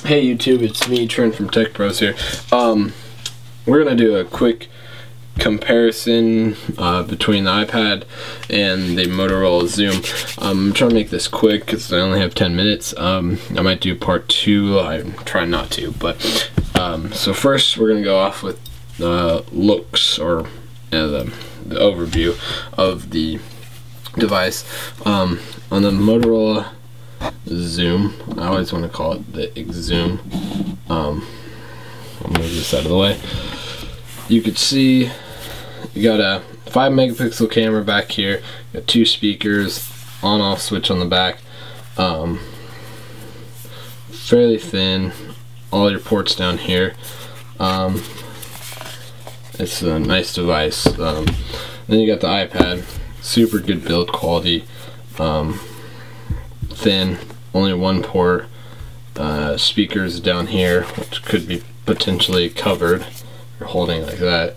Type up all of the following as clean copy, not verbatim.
Hey YouTube, it's me, Trent from Tech Pros here. We're gonna do a quick comparison between the iPad and the Motorola Xoom. I'm trying to make this quick because I only have 10 minutes. I might do part 2. I'm trying not to, but so first we're gonna go off with looks, or the overview of the device. On the Motorola Xoom, I always want to call it the xoom. I'll move this out of the way. You could see you got a 5 megapixel camera back here, got 2 speakers, on-off switch on the back, fairly thin, all your ports down here. It's a nice device. Then you got the iPad, super good build quality, thin, only 1 port, speakers down here which could be potentially covered. You're holding like that.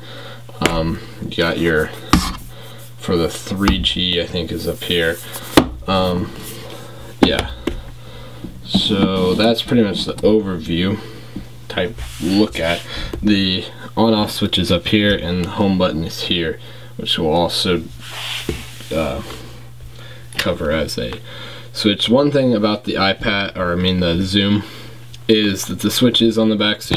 You got your, for the 3G I think is up here. Yeah, so that's pretty much the overview type look at. The on-off switch is up here and the home button is here, which will also cover as a switch. One thing about the iPad, or I mean the Xoom, is that the switch is on the back, so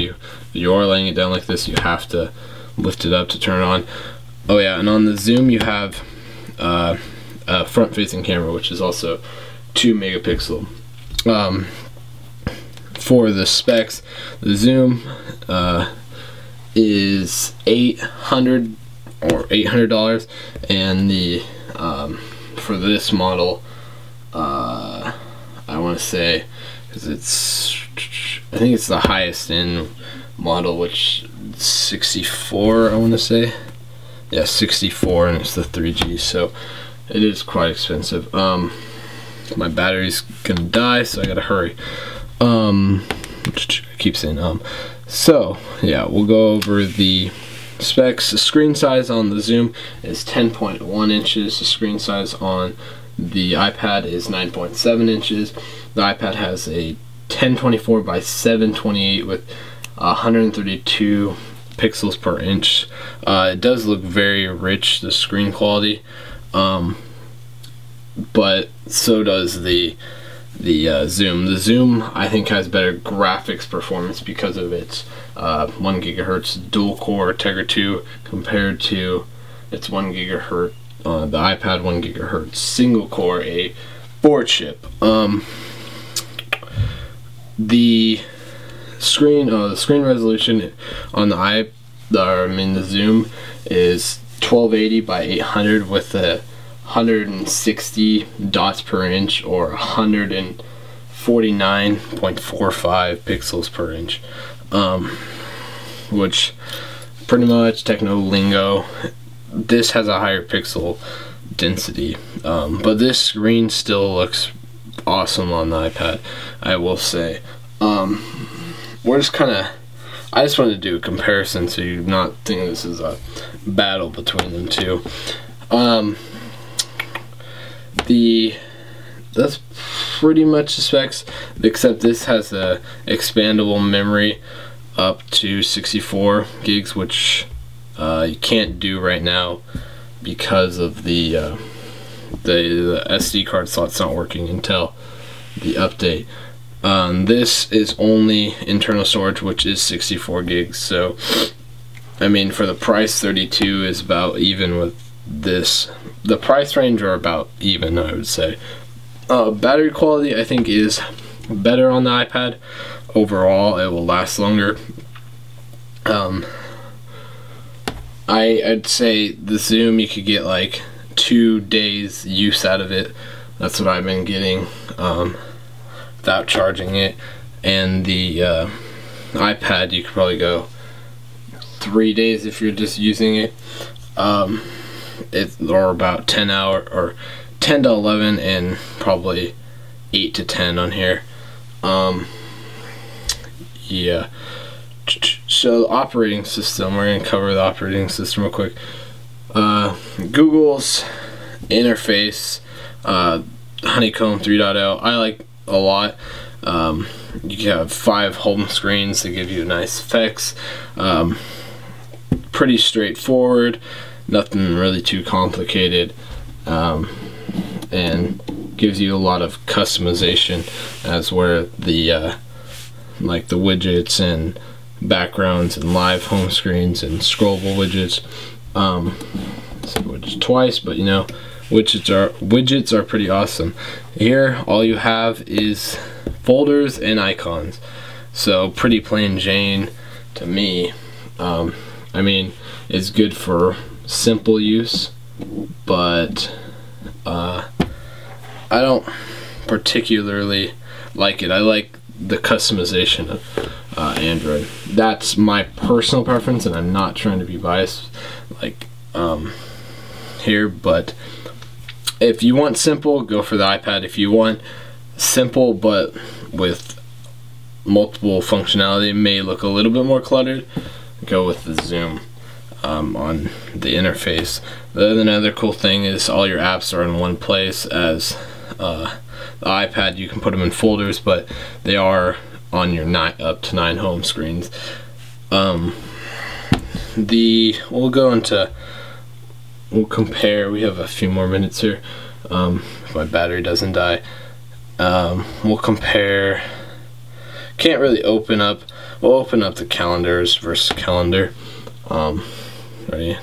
you are laying it down like this, you have to lift it up to turn it on. Oh yeah, and on the Xoom you have a front-facing camera, which is also 2 megapixel. For the specs, the Xoom is $800 or $800, and the for this model, I want to say, because I think it's the highest end model, which 64, I want to say. Yeah, 64, and it's the 3G, so it is quite expensive. My battery's gonna die, so I gotta hurry. I keep saying so yeah, we'll go over the specs. The screen size on the Xoom is 10.1 inches. The screen size on the iPad is 9.7 inches. The iPad has a 1024 by 728 with 132 pixels per inch. It does look very rich, the screen quality, but so does the Xoom. The Xoom, I think, has better graphics performance because of its 1 gigahertz dual core Tegra 2 compared to its 1 gigahertz the iPad 1 gigahertz single core A4 chip. The screen resolution on the Xoom is 1280 by 800 with a 160 dots per inch, or 149.45 pixels per inch, which pretty much techno lingo. This has a higher pixel density, but this screen still looks awesome on the iPad, I will say. We're just kind of, I just wanted to do a comparison so you're not thinking this is a battle between them two. That's pretty much the specs, except this has a expandable memory up to 64 gigs, which you can't do right now because of the SD card slot's not working until the update. This is only internal storage, which is 64 gigs, so I mean, for the price, 32 is about even with this. The price range are about even, I would say. Battery quality, I think, is better on the iPad. Overall, it will last longer. I'd say the Xoom, you could get like 2 days use out of it. That's what I've been getting without charging it. And the iPad, you could probably go 3 days if you're just using it. Or about 10 hour, or 10 to 11, and probably 8 to 10 on here. Yeah. So the operating system, we're going to cover the operating system real quick. Google's interface, Honeycomb 3.0, I like a lot. You have 5 home screens to give you nice effects. Pretty straightforward, nothing really too complicated, and gives you a lot of customization as where the like the widgets and backgrounds and live home screens and scrollable widgets. Widgets twice, but you know, widgets are pretty awesome. Here all you have is folders and icons, so pretty plain Jane to me. I mean, it's good for simple use, but I don't particularly like it. I like the customization of Android. That's my personal preference, and I'm not trying to be biased like here, but if you want simple, go for the iPad. If you want simple but with multiple functionality, may look a little bit more cluttered, go with the Zoom on the interface. The other cool thing is all your apps are in one place. As the iPad, you can put them in folders, but they are on your up to 9 home screens. We'll compare. We have a few more minutes here, if my battery doesn't die. We'll compare. Can't really open up. We'll open up the calendars versus calendar. Ready?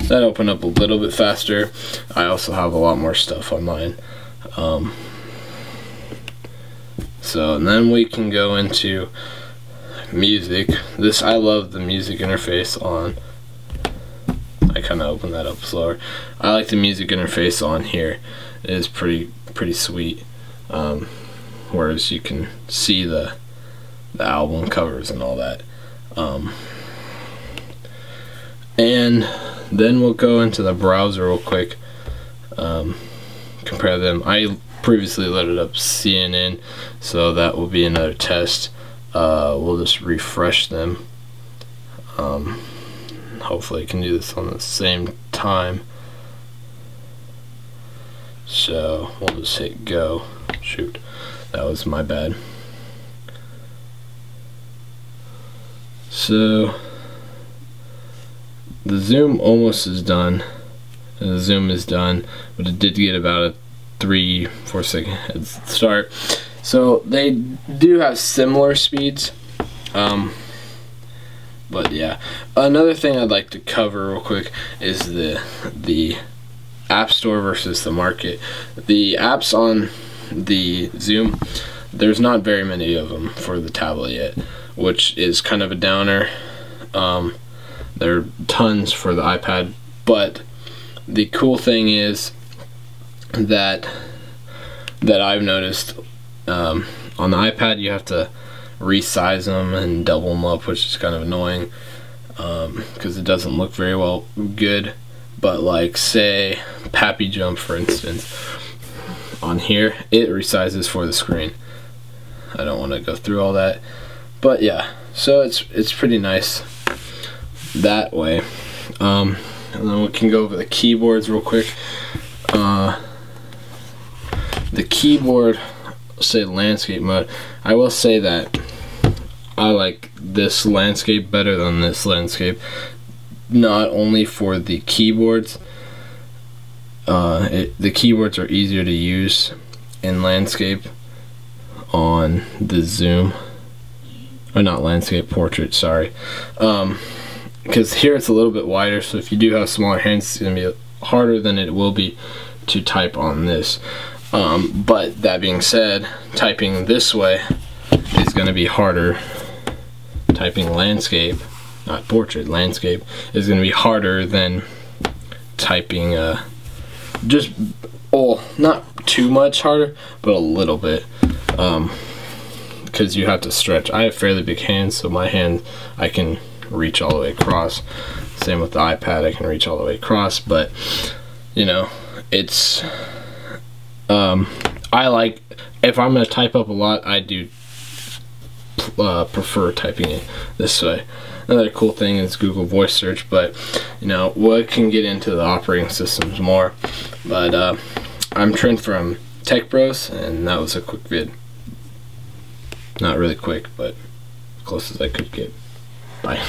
That opened up a little bit faster. I also have a lot more stuff on mine. So and then we can go into music. I love the music interface on. I kind of opened that up slower. I like the music interface on here. It is pretty sweet. Whereas you can see the album covers and all that. And then we'll go into the browser real quick. Compare them. I previously loaded up CNN, so that will be another test. We'll just refresh them. Hopefully I can do this on the same time. So we'll just hit go. Shoot, that was my bad. So the zoom almost is done, and the zoom is done, but it did get about a 3-4 second head start. So they do have similar speeds, but yeah. Another thing I'd like to cover real quick is the App Store versus the market. The apps on the Zoom, there's not very many of them for the tablet yet, which is kind of a downer. There are tons for the iPad, but the cool thing is that I've noticed on the iPad you have to resize them and double them up, which is kind of annoying because it doesn't look very good. But like say Pappy Jump, for instance, on here it resizes for the screen. I don't want to go through all that, but yeah, so it's pretty nice that way. And then we can go over the keyboards real quick. The keyboard, say landscape mode, I will say that I like this landscape better than this landscape, not only for the keyboards. The keyboards are easier to use in landscape on the Zoom, or not landscape, portrait, sorry, because here it's a little bit wider, so if you do have smaller hands it's going to be harder than it will be to type on this. But that being said, typing this way is going to be harder. Typing landscape, not portrait, landscape, is going to be harder than typing just, oh, not too much harder, but a little bit, because you have to stretch. I have fairly big hands, so my hand, I can reach all the way across. Same with the iPad, I can reach all the way across, but you know, it's I like, if I'm going to type up a lot, I do prefer typing it this way. Another cool thing is Google Voice Search, but you know, we can get into the operating systems more. But I'm trained from Tech Bros, and that was a quick vid. Not really quick, but as close as I could get. Bye.